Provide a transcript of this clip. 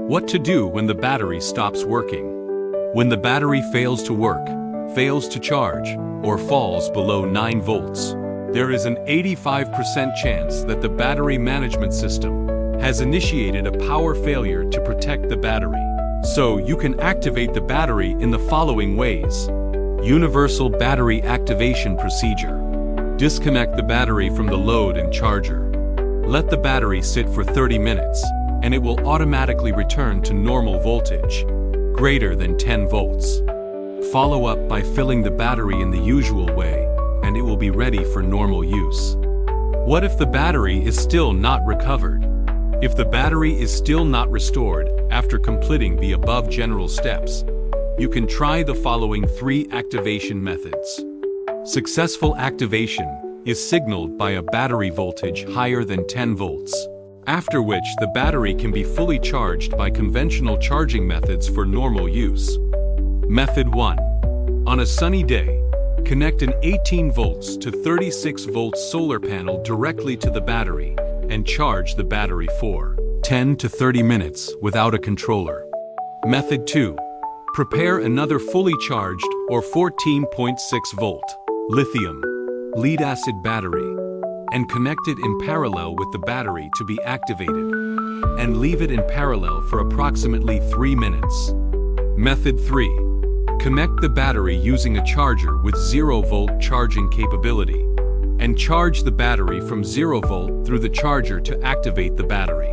What to do when the battery stops working? When the battery fails to work, fails to charge, or falls below 9 volts, there is an 85% chance that the battery management system has initiated a power failure to protect the battery. So you can activate the battery in the following ways. Universal battery activation procedure. Disconnect the battery from the load and charger. Let the battery sit for 30 minutes, and it will automatically return to normal voltage, greater than 10 volts. Follow up by filling the battery in the usual way, and it will be ready for normal use. What if the battery is still not recovered? If the battery is still not restored after completing the above general steps, you can try the following 3 activation methods. Successful activation is signaled by a battery voltage higher than 10 volts, after which the battery can be fully charged by conventional charging methods for normal use. Method 1. On a sunny day, connect an 18 volts to 36 volts solar panel directly to the battery and charge the battery for 10 to 30 minutes without a controller. Method 2. Prepare another fully charged or 14.6 volt lithium lead-acid battery and connect it in parallel with the battery to be activated, and leave it in parallel for approximately 3 minutes. Method 3. Connect the battery using a charger with 0-volt charging capability, and charge the battery from 0 volt through the charger to activate the battery.